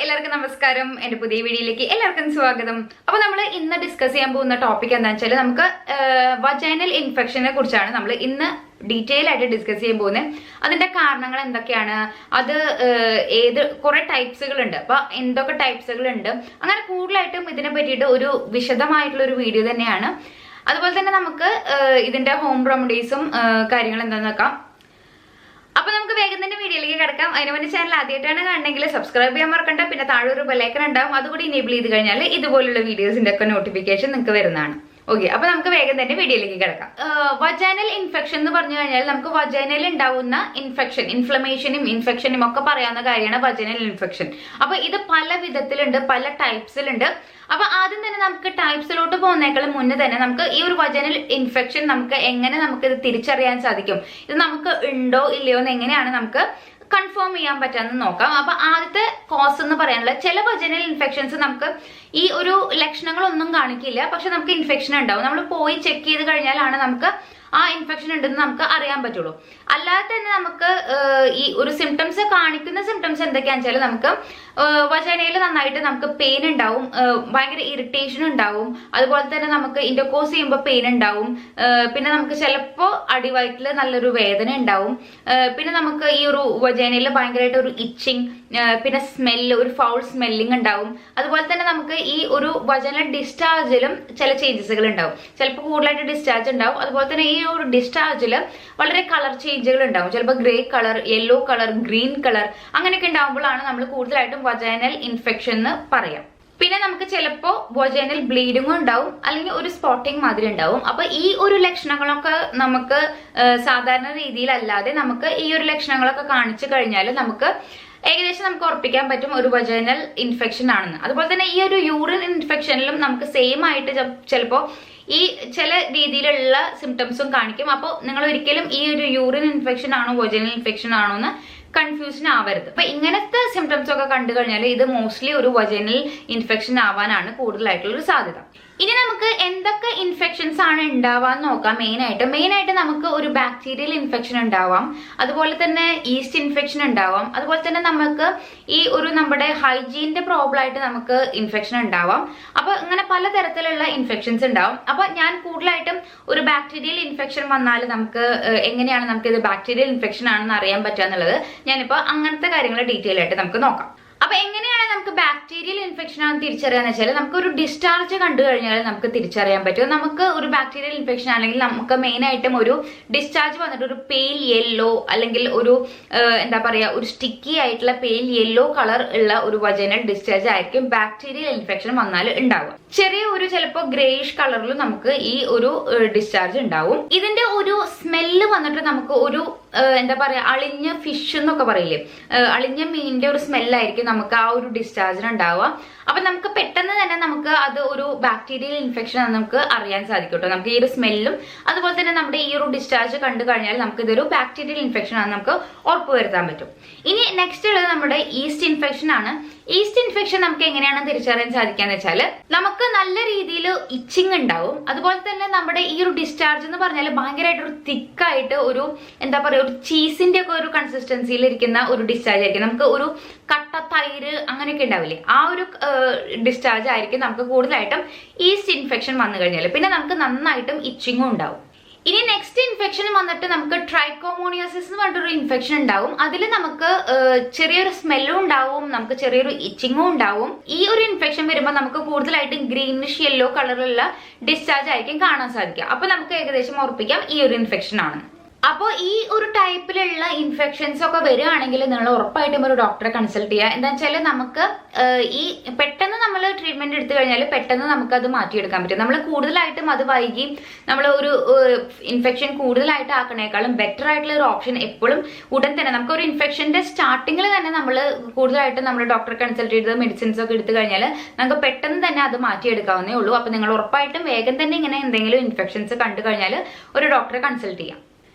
എല്ലാവർക്കും നമസ്കാരം. എൻ്റെ പുതിയ വീഡിയോയിലേക്ക് എല്ലാവർക്കും സ്വാഗതം. അപ്പോൾ നമ്മൾ ഇന്ന് ഡിസ്കസ് ചെയ്യാൻ പോകുന്ന ടോപ്പിക് എന്താണെന്ന് വെച്ചാൽ നമുക്ക് വജൈനൽ ഇൻഫെക്ഷനെ കുറിച്ചാണ് നമ്മൾ ഇന്ന് ഡീറ്റെയിൽ ആയിട്ട് ഡിസ്കസ് ചെയ്യാൻ പോകുന്നത്. അതിന്റെ കാരണങ്ങൾ എന്തൊക്കെയാണ്, അത് കുറെ ടൈപ്സുകൾ ഉണ്ട്, അപ്പൊ എന്തൊക്കെ ടൈപ്സുകൾ ഉണ്ട്, അങ്ങനെ കൂടുതലായിട്ടും ഇതിനെ പറ്റിയിട്ട് ഒരു വിശദമായിട്ടുള്ള ഒരു വീഡിയോ തന്നെയാണ്. അതുപോലെ തന്നെ നമുക്ക് ഇതിന്റെ ഹോം റെമഡീസും കാര്യങ്ങളും എന്താണെന്ന് നോക്കാം. അപ്പൊ നമുക്ക് വേഗം തന്നെ വീഡിയോയിലേക്ക് കിടക്കാം. അതിന് വേണ്ടി ചാനൽ ആദ്യമായിട്ടാണ് കാണണമെങ്കിൽ സബ്സ്ക്രൈബ് ചെയ്യാൻ മറക്കണ്ട. പിന്നെ താഴെ ഒരു ബെല്ലൈക്കൺ ഉണ്ടാവും, അതുകൂടി ഇനേബിൾ ചെയ്ത് കഴിഞ്ഞാൽ ഇതുപോലുള്ള വീഡിയോസിന്റെ ഒക്കെ നോട്ടിഫിക്കേഷൻ നിങ്ങൾക്ക് വരുന്നതാണ്. ഓക്കെ, അപ്പൊ നമുക്ക് വേഗം തന്നെ വീഡിയോയിലേക്ക് കിടക്കാം. വജൈനൽ ഇൻഫെക്ഷൻ എന്ന് പറഞ്ഞു കഴിഞ്ഞാൽ നമുക്ക് വജൈനയിൽ ഉണ്ടാവുന്ന ഇൻഫെക്ഷൻ, ഇൻഫ്ലമേഷനും ഇൻഫെക്ഷനും ഒക്കെ പറയാവുന്ന കാര്യമാണ് വജൈനൽ ഇൻഫെക്ഷൻ. അപ്പൊ ഇത് പല വിധത്തിലുണ്ട്, പല ടൈപ്സിലുണ്ട്. അപ്പൊ ആദ്യം തന്നെ നമുക്ക് ടൈപ്സിലോട്ട് പോകുന്നേക്കാളും മുന്നേ തന്നെ നമുക്ക് ഈ ഒരു വജൈനൽ ഇൻഫെക്ഷൻ നമുക്ക് എങ്ങനെ നമുക്ക് ഇത് തിരിച്ചറിയാൻ സാധിക്കും, ഇത് നമുക്ക് ഉണ്ടോ ഇല്ലയോ എന്ന് എങ്ങനെയാണ് നമുക്ക് കൺഫേം ചെയ്യാൻ പറ്റാന്ന് നോക്കാം. അപ്പൊ ആദ്യത്തെ കോസ് എന്ന് പറയാനുള്ളത്, ചില വജൈനൽ ഇൻഫെക്ഷൻസ് നമുക്ക് ഈ ഒരു ലക്ഷണങ്ങളൊന്നും കാണിക്കില്ല, പക്ഷെ നമുക്ക് ഇൻഫെക്ഷൻ ഉണ്ടാവും. നമ്മൾ പോയി ചെക്ക് ചെയ്ത് കഴിഞ്ഞാലാണ് നമുക്ക് ആ ഇൻഫെക്ഷൻ ഉണ്ടെന്ന് നമുക്ക് അറിയാൻ പറ്റുള്ളൂ. അല്ലാതെ തന്നെ നമുക്ക് ഈ ഒരു സിംറ്റംസ് കാണിക്കുന്ന സിംറ്റംസ് എന്തൊക്കെയാണെന്ന് വെച്ചാൽ നമുക്ക് വജൈനയിൽ നന്നായിട്ട് നമുക്ക് പെയിൻ ഉണ്ടാവും, ഭയങ്കര ഇറിറ്റേഷൻ ഉണ്ടാവും, അതുപോലെ തന്നെ നമുക്ക് ഇന്റർകോഴ്സ് ചെയ്യുമ്പോൾ പെയിൻ ഉണ്ടാവും, പിന്നെ നമുക്ക് ചിലപ്പോൾ അടിവയറ്റിൽ നല്ലൊരു വേദന ഉണ്ടാവും, പിന്നെ നമുക്ക് ഈ ഒരു വജൈനയിൽ ഭയങ്കരമായിട്ട് ഒരു ഇച്ചിങ്, പിന്നെ സ്മെല്ല്, ഒരു ഫൗൾ സ്മെല്ലിംഗ് ഉണ്ടാവും. അതുപോലെ തന്നെ നമുക്ക് ഈ ഒരു വജൈനൽ ഡിസ്ചാർജിലും ചില ചേഞ്ചസുകൾ ഉണ്ടാവും, ചിലപ്പോൾ കൂടുതലായിട്ട് ഡിസ്ചാർജ് ഉണ്ടാവും. അതുപോലെ തന്നെ ഈ ഒരു ഡിസ്ചാർജിൽ വളരെ കളർ ചേഞ്ചുകൾ ഉണ്ടാവും, ചിലപ്പോൾ grey colour, yellow colour, green colour അങ്ങനെയൊക്കെ ഉണ്ടാവുമ്പോഴാണ് നമ്മൾ കൂടുതലായിട്ടും വജൈനൽ ഇൻഫെക്ഷൻ എന്ന് പറയാം. പിന്നെ നമുക്ക് ചിലപ്പോൾ വജൈനൽ ബ്ലീഡിങ്ങും ഉണ്ടാവും, അല്ലെങ്കിൽ ഒരു സ്പോട്ടിങ് മാതിരി ഉണ്ടാവും. അപ്പൊ ഈ ഒരു ലക്ഷണങ്ങളൊക്കെ നമുക്ക് സാധാരണ രീതിയിലല്ലാതെ നമുക്ക് ഈ ഒരു ലക്ഷണങ്ങളൊക്കെ കാണിച്ചു കഴിഞ്ഞാൽ നമുക്ക് ഏകദേശം നമുക്ക് ഉറപ്പിക്കാൻ പറ്റും ഒരു വജൈനൽ ഇൻഫെക്ഷൻ ആണെന്ന്. അതുപോലെ തന്നെ ഈ ഒരു യൂറിൻ ഇൻഫെക്ഷനിലും നമുക്ക് സെയിം ആയിട്ട് ചിലപ്പോൾ ഈ ചില രീതിയിലുള്ള സിംറ്റംസും കാണിക്കും. അപ്പോൾ നിങ്ങൾ ഒരിക്കലും ഈ ഒരു യൂറിൻ ഇൻഫെക്ഷൻ ആണോ വജൈനൽ ഇൻഫെക്ഷൻ ആണോ എന്ന് കൺഫ്യൂഷൻ ആവരുത്. അപ്പൊ ഇങ്ങനത്തെ സിംറ്റംസ് ഒക്കെ കണ്ടു കഴിഞ്ഞാൽ ഇത് മോസ്റ്റ്ലി ഒരു വജൈനൽ ഇൻഫെക്ഷൻ ആവാനാണ് കൂടുതലായിട്ടുള്ള ഒരു സാധ്യത. ഇനി നമുക്ക് എന്തൊക്കെ ഇൻഫെക്ഷൻസ് ആണ് ഉണ്ടാവാന്ന് നോക്കാം. മെയിനായിട്ട് നമുക്ക് ഒരു ബാക്ടീരിയൽ ഇൻഫെക്ഷൻ ഉണ്ടാവാം, അതുപോലെ തന്നെ ഈസ്റ്റ് ഇൻഫെക്ഷൻ ഉണ്ടാവാം, അതുപോലെ തന്നെ നമുക്ക് ഈ ഒരു നമ്മുടെ ഹൈജീനിന്റെ പ്രോബ്ലം ആയിട്ട് നമുക്ക് ഇൻഫെക്ഷൻ ഉണ്ടാവാം. അപ്പൊ ഇങ്ങനെ പലതരത്തിലുള്ള ഇൻഫെക്ഷൻസ് ഉണ്ടാവും. അപ്പൊ ഞാൻ കൂടുതലായിട്ടും ഒരു ബാക്ടീരിയൽ ഇൻഫെക്ഷൻ വന്നാൽ നമുക്ക് എങ്ങനെയാണ് നമുക്ക് ഇത് ബാക്ടീരിയൽ ഇൻഫെക്ഷൻ ആണെന്ന് അറിയാൻ പറ്റുക എന്നുള്ളത് ഞാനിപ്പോ അങ്ങനത്തെ കാര്യങ്ങൾ ഡീറ്റെയിൽ ആയിട്ട് നമുക്ക് നോക്കാം. അപ്പൊ എങ്ങനെയാണ് നമുക്ക് ബാക്ടീരിയൽ ഇൻഫെക്ഷൻ ആണെന്ന് തിരിച്ചറിയാന്ന് വെച്ചാൽ നമുക്ക് ഒരു ഡിസ്ചാർജ് കണ്ടു കഴിഞ്ഞാൽ നമുക്ക് തിരിച്ചറിയാൻ പറ്റും. നമുക്ക് ഒരു ബാക്ടീരിയൽ ഇൻഫെക്ഷൻ ആണെങ്കിൽ നമുക്ക് മെയിനായിട്ടും ഒരു ഡിസ്ചാർജ് വന്നിട്ട് ഒരു പെയിൽ യെല്ലോ, അല്ലെങ്കിൽ ഒരു എന്താ പറയാ ഒരു സ്റ്റിക്കി ആയിട്ടുള്ള പെയിൽ യെല്ലോ കളർ ഉള്ള ഒരു വജൈനൽ ഡിസ്ചാർജ് ആയിരിക്കും ബാക്ടീരിയൽ ഇൻഫെക്ഷൻ വന്നാൽ ഉണ്ടാവുക. ചെറിയ ഒരു ചിലപ്പോൾ ഗ്രേയിഷ് കളറിൽ നമുക്ക് ഈ ഒരു ഡിസ്ചാർജ് ഉണ്ടാവും. ഇതിന്റെ ഒരു സ്മെല്ല് വന്നിട്ട് നമുക്ക് ഒരു എന്താ പറയാ അളിഞ്ഞ ഫിഷ് എന്നൊക്കെ പറയില്ലേ, അളിഞ്ഞ മീനിന്റെ ഒരു സ്മെല്ലായിരിക്കും നമുക്ക് ആ ഒരു ഡിസ്ചാർജിന് ഉണ്ടാവുക. അപ്പൊ നമുക്ക് പെട്ടെന്ന് തന്നെ നമുക്ക് അത് ഒരു ബാക്ടീരിയൽ ഇൻഫെക്ഷൻ ആണെന്ന് നമുക്ക് അറിയാൻ സാധിക്കും കേട്ടോ. നമുക്ക് ഈ ഒരു സ്മെല്ലും അതുപോലെ തന്നെ നമ്മുടെ ഈ ഒരു ഡിസ്ചാർജ് കണ്ടു കഴിഞ്ഞാൽ നമുക്ക് ഇതൊരു ബാക്ടീരിയൽ ഇൻഫെക്ഷൻ ആണെന്ന് നമുക്ക് ഉറപ്പുവരുത്താൻ പറ്റും. ഇനി നെക്സ്റ്റ് ഉള്ളത് നമ്മുടെ ഈസ്റ്റ് ഇൻഫെക്ഷൻ ആണ്. ഈസ്റ്റ് ഇൻഫെക്ഷൻ നമുക്ക് എങ്ങനെയാണ് തിരിച്ചറിയാൻ സാധിക്കാന്ന് വെച്ചാൽ നമുക്ക് നല്ല രീതിയിൽ ഇച്ചിങ് ഉണ്ടാവും, അതുപോലെ തന്നെ നമ്മുടെ ഈ ഒരു ഡിസ്ചാർജ് എന്ന് പറഞ്ഞാൽ ഭയങ്കരമായിട്ട് ഒരു തിക്കായിട്ട് ഒരു എന്താ പറയുക ഒരു ചീസിന്റെ ഒക്കെ ഒരു കൺസിസ്റ്റൻസിയിൽ ഇരിക്കുന്ന ഒരു ഡിസ്ചാർജ് ആയിരിക്കും. നമുക്ക് ഒരു കട്ട തൈര് അങ്ങനെയൊക്കെ ഉണ്ടാവില്ലേ, ആ ഒരു ഡിസ്ചാർജ് ആയിരിക്കും നമുക്ക് കൂടുതലായിട്ടും ഈസ്റ്റ് ഇൻഫെക്ഷൻ വന്നു കഴിഞ്ഞാൽ. പിന്നെ നമുക്ക് നന്നായിട്ടും ഇച്ചിങ്ങും ഉണ്ടാവും. ഇനി നെക്സ്റ്റ് ഇൻഫെക്ഷൻ വന്നിട്ട് നമുക്ക് ട്രൈക്കോമോണിയാസിസ് എന്ന് പറഞ്ഞിട്ടൊരു ഇൻഫെക്ഷൻ ഉണ്ടാവും. അതിൽ നമുക്ക് ചെറിയൊരു സ്മെല്ലും ഉണ്ടാവും, നമുക്ക് ചെറിയൊരു ഇച്ചിങ്ങും ഉണ്ടാവും. ഈ ഒരു ഇൻഫെക്ഷൻ വരുമ്പോൾ നമുക്ക് കൂടുതലായിട്ടും ഗ്രീനിഷ് യെല്ലോ കളറിലുള്ള ഡിസ്ചാർജ് ആയിരിക്കും കാണാൻ സാധിക്കുക. അപ്പൊ നമുക്ക് ഏകദേശം ഉറപ്പിക്കാം ഈ ഒരു ഇൻഫെക്ഷൻ ആണ്. അപ്പോൾ ഈ ഒരു ടൈപ്പിലുള്ള ഇൻഫെക്ഷൻസ് ഒക്കെ വരികയാണെങ്കിൽ നിങ്ങൾ ഉറപ്പായിട്ടും ഒരു ഡോക്ടറെ കൺസൾട്ട് ചെയ്യുക. എന്താ വെച്ചാൽ നമുക്ക് ഈ പെട്ടെന്ന് നമ്മൾ ട്രീറ്റ്മെന്റ് എടുത്തു കഴിഞ്ഞാൽ പെട്ടെന്ന് നമുക്ക് അത് മാറ്റിയെടുക്കാൻ പറ്റും. നമ്മൾ കൂടുതലായിട്ടും അത് വൈകി നമ്മൾ ഒരു ഇൻഫെക്ഷൻ കൂടുതലായിട്ട് ആക്കണേക്കാളും ബെറ്റർ ആയിട്ടുള്ള ഒരു ഓപ്ഷൻ എപ്പോഴും ഉടൻ തന്നെ നമുക്ക് ഒരു ഇൻഫെക്ഷന്റെ സ്റ്റാർട്ടിങ്ങിൽ തന്നെ നമ്മൾ കൂടുതലായിട്ട് നമ്മൾ ഡോക്ടറെ കൺസൾട്ട് ചെയ്ത് മെഡിസിൻസ് ഒക്കെ എടുത്തു കഴിഞ്ഞാൽ നമുക്ക് പെട്ടെന്ന് തന്നെ അത് മാറ്റിയെടുക്കാവുന്നേ ഉള്ളൂ. അപ്പൊ നിങ്ങൾ ഉറപ്പായിട്ടും വേഗം തന്നെ ഇങ്ങനെ എന്തെങ്കിലും ഇൻഫെക്ഷൻസ് കണ്ടു കഴിഞ്ഞാൽ ഒരു ഡോക്ടറെ കൺസൾട്ട് ചെയ്യാം.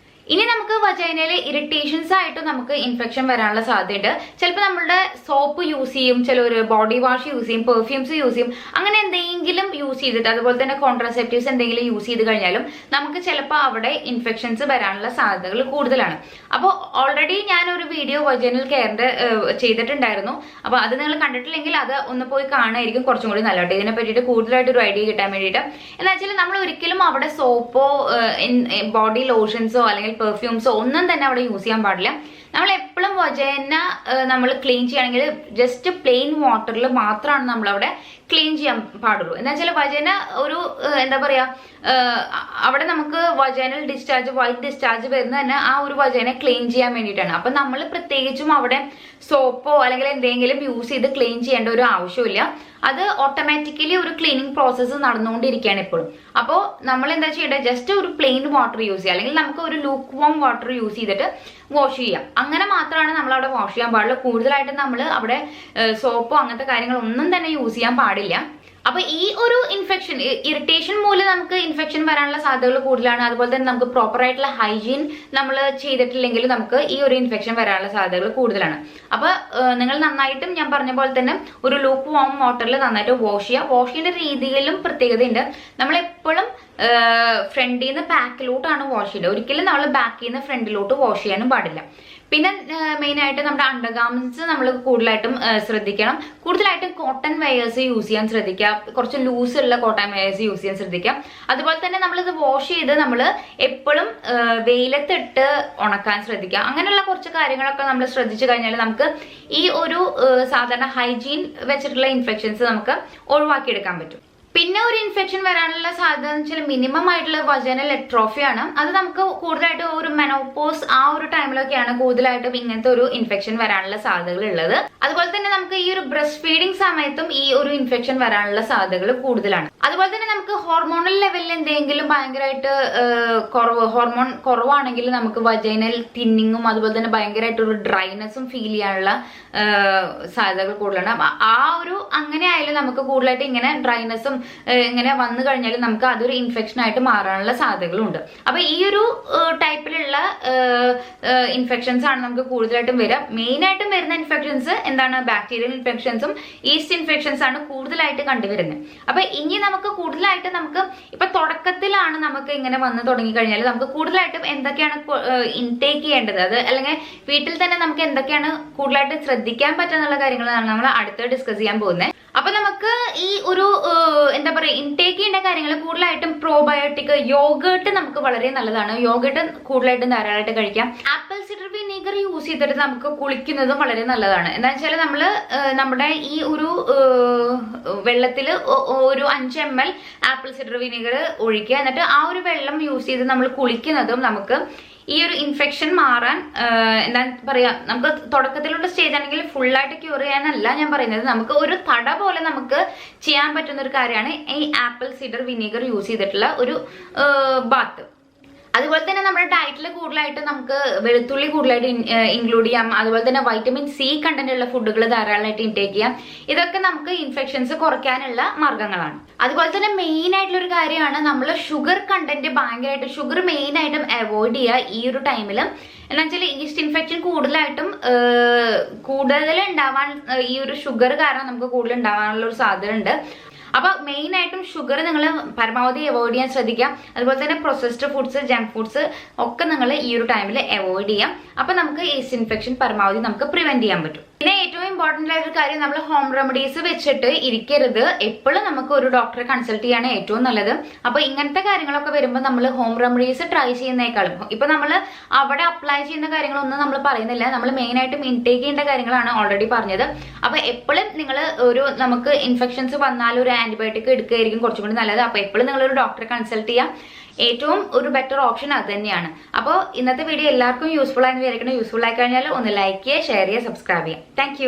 ഇനി നമുക്ക് വജൈനയിലെ ഇറിറ്റേഷൻസ് ആയിട്ട് നമുക്ക് ഇൻഫെക്ഷൻ വരാനുള്ള സാധ്യതയുണ്ട്. ചിലപ്പോൾ നമ്മുടെ സോപ്പ് യൂസ് ചെയ്യും, ചിലർ ബോഡി വാഷ് യൂസ് ചെയ്യും, പെർഫ്യൂംസ് യൂസ് ചെയ്യും, അങ്ങനെ എന്തെങ്കിലും യൂസ് ചെയ്തിട്ട് അതുപോലെ തന്നെ കോൺട്രാസെപ്റ്റീവ്സ് എന്തെങ്കിലും യൂസ് ചെയ്ത് കഴിഞ്ഞാലും നമുക്ക് ചിലപ്പോൾ അവിടെ ഇൻഫെക്ഷൻസ് വരാനുള്ള സാധ്യതകൾ കൂടുതലാണ്. അപ്പോൾ ഓൾറെഡി ഞാൻ ഒരു വീഡിയോ വജൈനൽ കെയറിന്റെ ചെയ്തിട്ടുണ്ടായിരുന്നു. അപ്പോൾ അത് നിങ്ങൾ കണ്ടിട്ടില്ലെങ്കിൽ അത് ഒന്ന് പോയി കാണുമായിരിക്കും കുറച്ചും കൂടി നല്ലതായിട്ട്. ഇതിനെ പറ്റിയിട്ട് കൂടുതലായിട്ട് ഒരു ഐഡിയ കിട്ടാൻ വേണ്ടിയിട്ട്. എന്താ വെച്ചാൽ നമ്മൾ ഒരിക്കലും അവിടെ സോപ്പോ ബോഡി ലോഷൻസോ അല്ലെങ്കിൽ പെർഫ്യൂംസോ ഒന്നും തന്നെ അവിടെ യൂസ് ചെയ്യാൻ പാടില്ല. നമ്മൾ എപ്പോഴും വജൈന നമ്മൾ ക്ലീൻ ചെയ്യുകയാണെങ്കിൽ ജസ്റ്റ് പ്ലെയിൻ വാട്ടറിൽ മാത്രമാണ് നമ്മളവിടെ ക്ലീൻ ചെയ്യാൻ പാടുള്ളൂ. എന്താ വെച്ചാൽ വജൈന ഒരു എന്താ പറയാ, അവിടെ നമുക്ക് വജൈനൽ ഡിസ്ചാർജ്, വൈറ്റ് ഡിസ്ചാർജ് വരുന്നത് തന്നെ ആ ഒരു വജൈന ക്ലീൻ ചെയ്യാൻ വേണ്ടിയിട്ടാണ്. അപ്പൊ നമ്മൾ പ്രത്യേകിച്ചും അവിടെ സോപ്പോ അല്ലെങ്കിൽ എന്തെങ്കിലും യൂസ് ചെയ്ത് ക്ലീൻ ചെയ്യേണ്ട ഒരു ആവശ്യമില്ല. അത് ഓട്ടോമാറ്റിക്കലി ഒരു ക്ലീനിങ് പ്രോസസ്സ് നടന്നുകൊണ്ടിരിക്കുകയാണ് എപ്പോഴും. അപ്പോൾ നമ്മൾ എന്താ ചെയ്യേണ്ടത്, ജസ്റ്റ് ഒരു പ്ലെയിൻ വാട്ടർ യൂസ് ചെയ്യുക, അല്ലെങ്കിൽ നമുക്ക് ഒരു ലൂക്ക് വാം വാട്ടർ യൂസ് ചെയ്തിട്ട് വാഷ് ചെയ്യാം. അങ്ങനെ മാത്രമാണ് നമ്മൾ അവിടെ വാഷ് ചെയ്യാൻ പാടുള്ളൂ. കൂടുതലായിട്ട് നമ്മൾ അവിടെ സോപ്പോ അങ്ങനത്തെ കാര്യങ്ങളൊന്നും തന്നെ യൂസ് ചെയ്യാൻ പാടില്ല. അപ്പൊ ഈ ഒരു ഇൻഫെക്ഷൻ, ഇറിറ്റേഷൻ മൂലം നമുക്ക് ഇൻഫെക്ഷൻ വരാനുള്ള സാധ്യതകൾ കൂടുതലാണ്. അതുപോലെ തന്നെ നമുക്ക് പ്രോപ്പർ ആയിട്ടുള്ള ഹൈജീൻ നമ്മൾ ചെയ്തിട്ടില്ലെങ്കിൽ നമുക്ക് ഈ ഒരു ഇൻഫെക്ഷൻ വരാനുള്ള സാധ്യതകൾ കൂടുതലാണ്. അപ്പൊ നിങ്ങൾ നന്നായിട്ടും ഞാൻ പറഞ്ഞ പോലെ തന്നെ ഒരു ലൂക്ക് വാം വാട്ടറിൽ നന്നായിട്ട് വാഷ് ചെയ്യുക. വാഷ് ചെയ്യേണ്ട രീതിയിലും പ്രത്യേകതയുണ്ട്. നമ്മൾ എപ്പോഴും ഫ്രണ്ടിൽ നിന്ന് ബാക്കിലോട്ടാണ് വാഷ് ചെയ്യേണ്ടത്. ഒരിക്കലും നമ്മൾ ബാക്കിൽ നിന്ന് ഫ്രണ്ടിലോട്ട് വാഷ് ചെയ്യാനും പാടില്ല. പിന്നെ മെയിൻ ആയിട്ട് നമ്മുടെ അണ്ടർഗാർമെന്റ്സ് നമ്മൾ കൂടുതലായിട്ടും ശ്രദ്ധിക്കണം. കൂടുതലായിട്ടും കോട്ടൺ വെയേഴ്സ് യൂസ് ചെയ്യാൻ ശ്രദ്ധിക്കുക. കുറച്ച് ലൂസ് ഉള്ള കോട്ടൺ വെയേഴ്സ് യൂസ് ചെയ്യാൻ ശ്രദ്ധിക്കുക. അതുപോലെ തന്നെ നമ്മളിത് വാഷ് ചെയ്ത് നമ്മൾ എപ്പോഴും വെയിലത്തിട്ട് ഉണക്കാൻ ശ്രദ്ധിക്കുക. അങ്ങനെയുള്ള കുറച്ച് കാര്യങ്ങളൊക്കെ നമ്മൾ ശ്രദ്ധിച്ചു കഴിഞ്ഞാൽ നമുക്ക് ഈ ഒരു സാധാരണ ഹൈജീൻ വെച്ചിട്ടുള്ള ഇൻഫെക്ഷൻസ് നമുക്ക് ഒഴിവാക്കിയെടുക്കാൻ പറ്റും. പിന്നെ ഒരു ഇൻഫെക്ഷൻ വരാനുള്ള സാധ്യത എന്ന് വെച്ചാൽ മിനിമം ആയിട്ടുള്ള വജൈനൽ എട്രോഫിയാണ്. അത് നമുക്ക് കൂടുതലായിട്ട് ഒരു മെനോപോസ് ആ ഒരു ടൈമിലൊക്കെയാണ് കൂടുതലായിട്ടും ഇങ്ങനത്തെ ഒരു ഇൻഫെക്ഷൻ വരാനുള്ള സാധ്യതകൾ ഉള്ളത്. അതുപോലെ തന്നെ നമുക്ക് ഈ ഒരു ബ്രസ്റ്റ് ഫീഡിങ് സമയത്തും ഈ ഒരു ഇൻഫെക്ഷൻ വരാനുള്ള സാധ്യതകൾ കൂടുതലാണ്. അതുപോലെ തന്നെ നമുക്ക് ഹോർമോണൽ ലെവലിൽ എന്തെങ്കിലും ഭയങ്കരമായിട്ട് ഹോർമോൺ കുറവാണെങ്കിൽ നമുക്ക് വജൈനൽ തിന്നിങ്ങും അതുപോലെ തന്നെ ഭയങ്കരമായിട്ട് ഒരു ഡ്രൈനെസ്സും ഫീൽ ചെയ്യാനുള്ള സാധ്യതകൾ കൂടുതലാണ്. ആ ഒരു അങ്ങനെ ആയാലും നമുക്ക് കൂടുതലായിട്ട് ഇങ്ങനെ ഡ്രൈനെസ്സും ഇങ്ങനെ വന്നു കഴിഞ്ഞാൽ നമുക്ക് അതൊരു ഇൻഫെക്ഷൻ ആയിട്ട് മാറാനുള്ള സാധ്യതകളുണ്ട്. അപ്പൊ ഈ ഒരു ടൈപ്പിലുള്ള ഇൻഫെക്ഷൻസ് ആണ് നമുക്ക് കൂടുതലായിട്ടും വരിക. മെയിൻ ആയിട്ടും വരുന്ന ഇൻഫെക്ഷൻസ് എന്താണ്, ബാക്ടീരിയൽ ഇൻഫെക്ഷൻസും ഈസ്റ്റ് ഇൻഫെക്ഷൻസ് ആണ് കൂടുതലായിട്ട് കണ്ടുവരുന്നത്. അപ്പൊ ഇനി നമുക്ക് കൂടുതലായിട്ട് നമുക്ക് ഇപ്പൊ തുടക്കത്തിലാണ് നമുക്ക് ഇങ്ങനെ വന്ന് തുടങ്ങി കഴിഞ്ഞാൽ നമുക്ക് കൂടുതലായിട്ടും എന്തൊക്കെയാണ് ഇൻടേക്ക് ചെയ്യേണ്ടത്, അത് അല്ലെങ്കിൽ വീട്ടിൽ തന്നെ നമുക്ക് എന്തൊക്കെയാണ് കൂടുതലായിട്ട് ശ്രദ്ധിക്കാൻ പറ്റുന്ന കാര്യങ്ങളാണ് നമ്മൾ അടുത്ത് ഡിസ്കസ് ചെയ്യാൻ പോകുന്നത്. അപ്പൊ നമുക്ക് ഈ ഒരു എന്താ പറയുക, ഇൻടേക്ക് ചെയ്യേണ്ട കാര്യങ്ങൾ കൂടുതലായിട്ടും പ്രോബയോട്ടിക്, യോഗേർട്ട് നമുക്ക് വളരെ നല്ലതാണ്. യോഗേർട്ട് കൂടുതലായിട്ടും ധാരാളമായിട്ട് കഴിക്കാം. ആപ്പിൾ സിഡർ വിനീഗർ യൂസ് ചെയ്തിട്ട് നമുക്ക് കുളിക്കുന്നതും വളരെ നല്ലതാണ്. എന്താ വെച്ചാൽ നമ്മള് നമ്മുടെ ഈ ഒരു വെള്ളത്തിൽ ഒരു 5 ml ആപ്പിൾ സിഡർ വിനീഗർ ഒഴിക്കുക. എന്നിട്ട് ആ ഒരു വെള്ളം യൂസ് ചെയ്ത് നമ്മൾ കുളിക്കുന്നതും നമുക്ക് ഈ ഒരു ഇൻഫെക്ഷൻ മാറാൻ എന്താ പറയാ, നമുക്ക് തുടക്കത്തിലുള്ള സ്റ്റേജ് ആണെങ്കിൽ ഫുള്ളായിട്ട് ക്യൂർ ചെയ്യാനല്ല ഞാൻ പറയുന്നത്, നമുക്ക് ഒരു തട പോലെ നമുക്ക് ചെയ്യാൻ പറ്റുന്ന ഒരു കാര്യമാണ് ഈ ആപ്പിൾ സിഡർ വിനീഗർ യൂസ് ചെയ്തിട്ടുള്ള ഒരു ബാത്ത്. അതുപോലെ തന്നെ നമ്മുടെ ഡയറ്റിൽ കൂടുതലായിട്ട് നമുക്ക് വെളുത്തുള്ളി കൂടുതലായിട്ട് ഇൻക്ലൂഡ് ചെയ്യാം. അതുപോലെ തന്നെ വൈറ്റമിൻ സി കണ്ടന്റ് ഉള്ള ഫുഡുകൾ ധാരാളമായിട്ട് ഇൻടേക്ക് ചെയ്യാം. ഇതൊക്കെ നമുക്ക് ഇൻഫെക്ഷൻസ് കുറയ്ക്കാനുള്ള മാർഗങ്ങളാണ്. അതുപോലെ തന്നെ മെയിൻ ആയിട്ടുള്ള ഒരു കാര്യമാണ് നമ്മൾ ഷുഗർ കണ്ടന്റ് ഭയങ്കരമായിട്ട്, ഷുഗർ മെയിൻ ആയിട്ടും അവോയ്ഡ് ചെയ്യുക ഈ ഒരു ടൈമിൽ. എന്താ വെച്ചാൽ ഈസ്റ്റ് ഇൻഫെക്ഷൻ കൂടുതൽ ഉണ്ടാവാൻ ഈ ഒരു ഷുഗർ കാരണം നമുക്ക് കൂടുതൽ ഉണ്ടാവാനുള്ള ഒരു സാധ്യത ഉണ്ട്. അപ്പൊ മെയിൻ ആയിട്ടും ഷുഗർ നിങ്ങൾ പരമാവധി അവോയ്ഡ് ചെയ്യാൻ ശ്രദ്ധിക്കാം. അതുപോലെ തന്നെ പ്രൊസസ്ഡ് ഫുഡ്സ്, ജങ്ക് ഫുഡ്സ് ഒക്കെ നിങ്ങൾ ഈ ഒരു ടൈമിൽ അവോയ്ഡ് ചെയ്യാം. അപ്പൊ നമുക്ക് ഈസ്റ്റ് ഇൻഫെക്ഷൻ പരമാവധി നമുക്ക് പ്രിവെന്റ് ചെയ്യാൻ പറ്റും. പിന്നെ ഏറ്റവും ഇമ്പോർട്ടന്റ് ആയ ഒരു കാര്യം, നമ്മൾ ഹോം റെമഡീസ് വെച്ചിട്ട് ഇരിക്കരുത്. എപ്പോഴും നമുക്ക് ഒരു ഡോക്ടറെ കൺസൾട്ട് ചെയ്യാണ് ഏറ്റവും നല്ലത്. അപ്പൊ ഇങ്ങനത്തെ കാര്യങ്ങളൊക്കെ വരുമ്പോൾ നമ്മൾ ഹോം റെമഡീസ് ട്രൈ ചെയ്യുന്നേക്കാളും ഇപ്പൊ നമ്മൾ അവിടെ അപ്ലൈ ചെയ്യുന്ന കാര്യങ്ങളൊന്നും നമ്മൾ പറയുന്നില്ല. നമ്മൾ മെയിൻ ആയിട്ടും ഇൻടേക്ക് ചെയ്യേണ്ട കാര്യങ്ങളാണ് ഓൾറെഡി പറഞ്ഞത്. അപ്പൊ എപ്പോഴും നിങ്ങൾ നമുക്ക് ഇൻഫെക്ഷൻസ് വന്നാൽ ഒരു ആന്റിബയോട്ടിക് എടുക്കുകയായിരിക്കും കുറച്ചും കൂടി നല്ലത്. അപ്പൊ എപ്പോഴും നിങ്ങൾ ഒരു ഡോക്ടറെ കൺസൾട്ട് ചെയ്യാം. ഏറ്റവും ഒരു ബെറ്റർ ഓപ്ഷൻ അത് തന്നെയാണ്. അപ്പോൾ ഇന്നത്തെ വീഡിയോ എല്ലാവർക്കും യൂസ്ഫുൾ ആയെന്ന് വിചാരിക്കണം. യൂസ്ഫുൾ ആയി കഴിഞ്ഞാൽ ഒന്ന് ലൈക്ക് ചെയ്യുക, ഷെയർ ചെയ്യുക, സബ്സ്ക്രൈബ് ചെയ്യുക. താങ്ക്